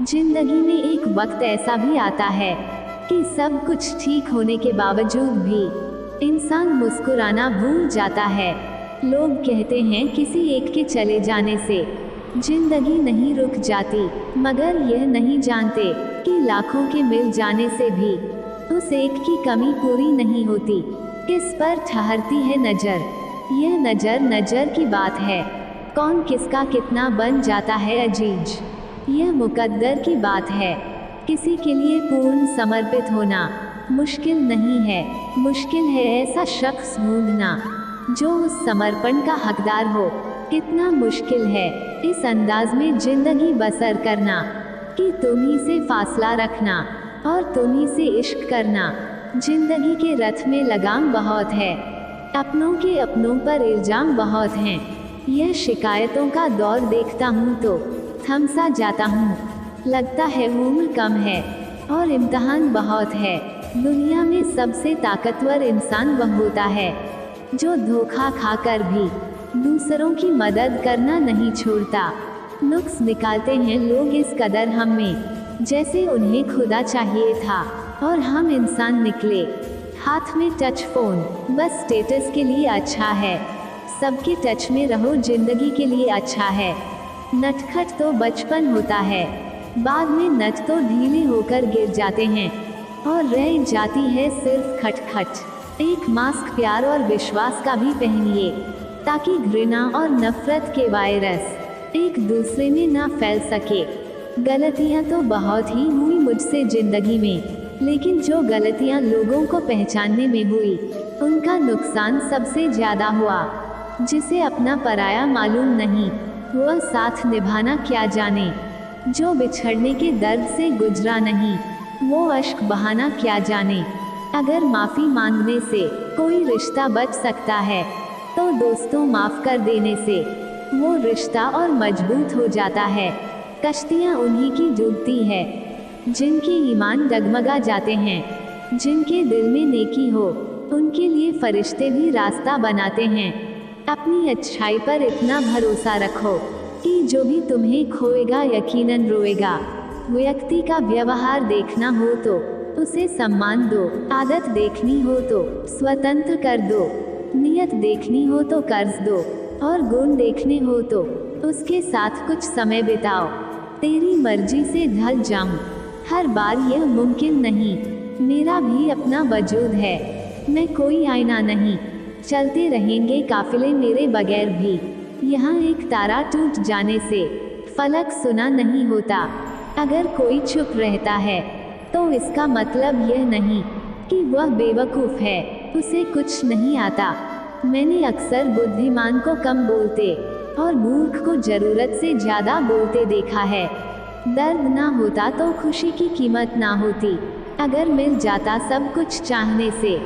जिंदगी में एक वक्त ऐसा भी आता है कि सब कुछ ठीक होने के बावजूद भी इंसान मुस्कुराना भूल जाता है। लोग कहते हैं किसी एक के चले जाने से जिंदगी नहीं रुक जाती, मगर यह नहीं जानते कि लाखों के मिल जाने से भी उस एक की कमी पूरी नहीं होती। किस पर ठहरती है नजर, यह नजर नजर की बात है। कौन किसका कितना बन जाता है अजीज, यह मुकद्दर की बात है। किसी के लिए पूर्ण समर्पित होना मुश्किल नहीं है, मुश्किल है ऐसा शख्स ढूंढना जो उस समर्पण का हकदार हो। कितना मुश्किल है इस अंदाज में जिंदगी बसर करना कि तुम ही से फासला रखना और तुम ही से इश्क करना। जिंदगी के रथ में लगाम बहुत है, अपनों के अपनों पर इल्जाम बहुत हैं। यह शिकायतों का दौर देखता हूँ तो थम सा जाता हूँ। लगता है उम्र कम है और इम्तहान बहुत है। दुनिया में सबसे ताकतवर इंसान वह होता है जो धोखा खाकर भी दूसरों की मदद करना नहीं छोड़ता। नुक्स निकालते हैं लोग इस कदर हम में, जैसे उन्हें खुदा चाहिए था और हम इंसान निकले। हाथ में टच फोन बस स्टेटस के लिए अच्छा है, सबके टच में रहो जिंदगी के लिए अच्छा है। नटखट तो बचपन होता है, बाद में नट तो ढीले होकर गिर जाते हैं और रह जाती है सिर्फ खटखट। एक मास्क प्यार और विश्वास का भी पहनिए ताकि घृणा और नफरत के वायरस एक दूसरे में ना फैल सके। गलतियां तो बहुत ही हुई मुझसे जिंदगी में, लेकिन जो गलतियां लोगों को पहचानने में हुई उनका नुकसान सबसे ज्यादा हुआ। जिसे अपना पराया मालूम नहीं वह साथ निभाना क्या जाने, जो बिछड़ने के दर्द से गुजरा नहीं वो अश्क बहाना क्या जाने। अगर माफ़ी मांगने से कोई रिश्ता बच सकता है तो दोस्तों माफ़ कर देने से वो रिश्ता और मजबूत हो जाता है। कश्तियाँ उन्हीं की डूबती है जिनके ईमान डगमगा जाते हैं। जिनके दिल में नेकी हो उनके लिए फरिश्ते भी रास्ता बनाते हैं। अपनी अच्छाई पर इतना भरोसा रखो कि जो भी तुम्हें खोएगा यकीनन रोएगा। व्यक्ति का व्यवहार देखना हो तो उसे सम्मान दो, आदत देखनी हो तो स्वतंत्र कर दो, नियत देखनी हो तो कर्ज दो और गुण देखने हो तो उसके साथ कुछ समय बिताओ। तेरी मर्जी से ढल जाऊं हर बार यह मुमकिन नहीं, मेरा भी अपना वजूद है, मैं कोई आईना नहीं। चलते रहेंगे काफिले मेरे बगैर भी, यहाँ एक तारा टूट जाने से फलक सुना नहीं होता। अगर कोई चुप रहता है तो इसका मतलब यह नहीं कि वह बेवकूफ़ है, उसे कुछ नहीं आता। मैंने अक्सर बुद्धिमान को कम बोलते और मूर्ख को ज़रूरत से ज़्यादा बोलते देखा है। दर्द ना होता तो खुशी की कीमत ना होती। अगर मिल जाता सब कुछ चाहने से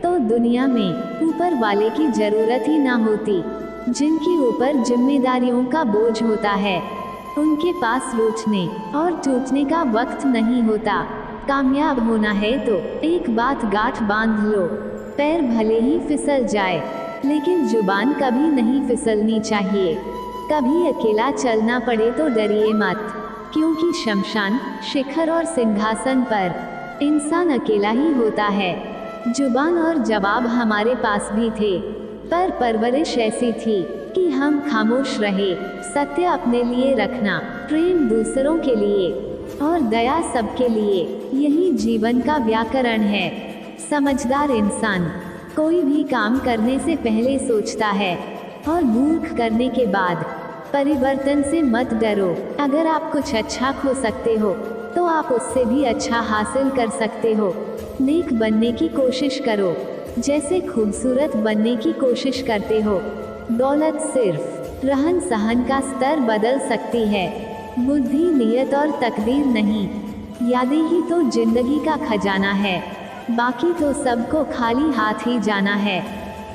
तो दुनिया में ऊपर वाले की ज़रूरत ही ना होती। जिनके ऊपर जिम्मेदारियों का बोझ होता है उनके पास रूठने और टूटने का वक्त नहीं होता। कामयाब होना है तो एक बात गांठ बांध लो, पैर भले ही फिसल जाए लेकिन जुबान कभी नहीं फिसलनी चाहिए। कभी अकेला चलना पड़े तो डरिए मत, क्योंकि शमशान, शिखर और सिंहासन पर इंसान अकेला ही होता है। जुबान और जवाब हमारे पास भी थे, पर परवरिश ऐसी थी कि हम खामोश रहे। सत्य अपने लिए रखना, प्रेम दूसरों के लिए और दया सबके लिए, यही जीवन का व्याकरण है। समझदार इंसान कोई भी काम करने से पहले सोचता है और मूर्ख करने के बाद। परिवर्तन से मत डरो, अगर आप कुछ अच्छा खो सकते हो तो आप उससे भी अच्छा हासिल कर सकते हो। नेक बनने की कोशिश करो जैसे खूबसूरत बनने की कोशिश करते हो। दौलत सिर्फ रहन सहन का स्तर बदल सकती है, बुद्धि, नियत और तकदीर नहीं। यादें ही तो जिंदगी का खजाना है, बाकी तो सबको खाली हाथ ही जाना है।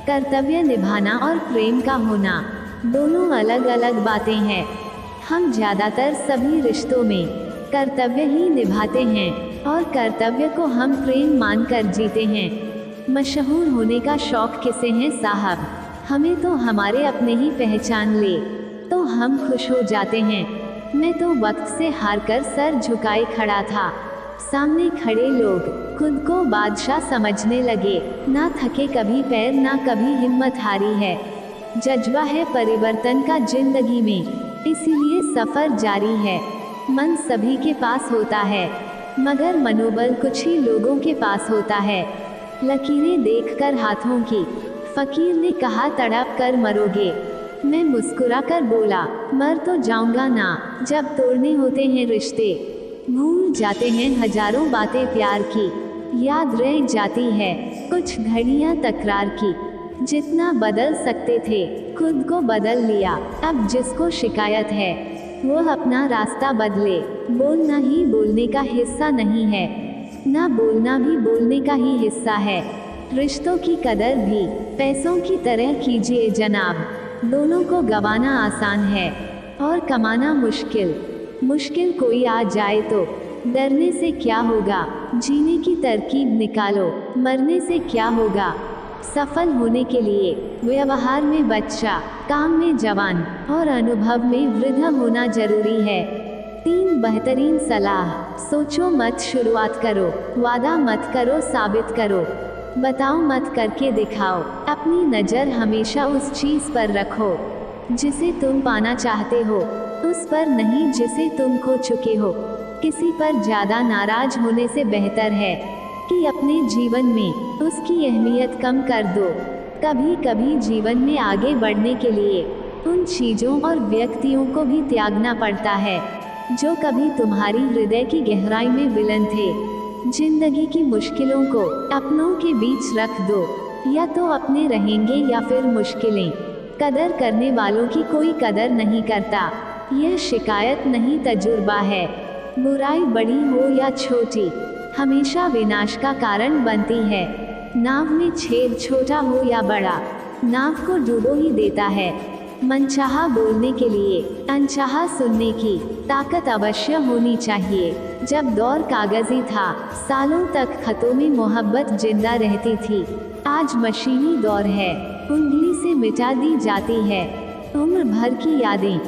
कर्तव्य निभाना और प्रेम का होना दोनों अलग अलग बातें हैं। हम ज़्यादातर सभी रिश्तों में कर्तव्य ही निभाते हैं और कर्तव्य को हम प्रेम मानकर जीते हैं। मशहूर होने का शौक किसे है साहब, हमें तो हमारे अपने ही पहचान ले तो हम खुश हो जाते हैं। मैं तो वक्त से हारकर सर झुकाए खड़ा था। सामने खड़े लोग खुद को बादशाह समझने लगे। ना थके कभी पैर, ना कभी हिम्मत हारी है। जज्बा है परिवर्तन का जिंदगी में, इसीलिए सफर जारी है। मन सभी के पास होता है, मगर मनोबल कुछ ही लोगों के पास होता है। लकीरें देखकर हाथों की, फकीर ने कहा तड़प कर मरोगे। मैं मुस्कुरा कर बोला, मर तो जाऊंगा ना। जब तोड़ने होते हैं रिश्ते, भूल जाते हैं हजारों बातें प्यार की। याद रह जाती है कुछ घड़ियां तकरार की। जितना बदल सकते थे खुद को बदल लिया। अब जिसको शिकायत है वो अपना रास्ता बदले। बोलना ही बोलने का हिस्सा नहीं है, ना बोलना भी बोलने का ही हिस्सा है। रिश्तों की कदर भी पैसों की तरह कीजिए जनाब। दोनों को गंवाना आसान है और कमाना मुश्किल। मुश्किल कोई आ जाए तो डरने से क्या होगा, जीने की तरकीब निकालो। मरने से क्या होगा, सफल होने के लिए व्यवहार में बच्चा, काम में जवान और अनुभव में वृद्ध होना जरूरी है। 3 बेहतरीन सलाह। सोचो मत शुरुआत करो, वादा मत करो साबित करो, बताओ मत करके दिखाओ। अपनी नज़र हमेशा उस चीज़ पर रखो जिसे तुम पाना चाहते हो, उस पर नहीं जिसे तुम खो चुके हो। किसी पर ज़्यादा नाराज होने से बेहतर है कि अपने जीवन में उसकी अहमियत कम कर दो। कभी कभी जीवन में आगे बढ़ने के लिए उन चीज़ों और व्यक्तियों को भी त्यागना पड़ता है जो कभी तुम्हारी हृदय की गहराई में विलन थे। जिंदगी की मुश्किलों को अपनों के बीच रख दो, या तो अपने रहेंगे या फिर मुश्किलें। कदर करने वालों की कोई कदर नहीं करता। यह शिकायत नहीं, तजुर्बा है। बुराई बड़ी हो या छोटी, हमेशा विनाश का कारण बनती है। नाव में छेद छोटा हो या बड़ा, नाव को डूबो ही देता है। मनचाहा बोलने के लिए अनचाहा सुनने की ताकत अवश्य होनी चाहिए। जब दौर कागजी था, सालों तक खतों में मोहब्बत जिंदा रहती थी। आज मशीनी दौर है, उंगली से मिटा दी जाती है। उम्र भर की यादें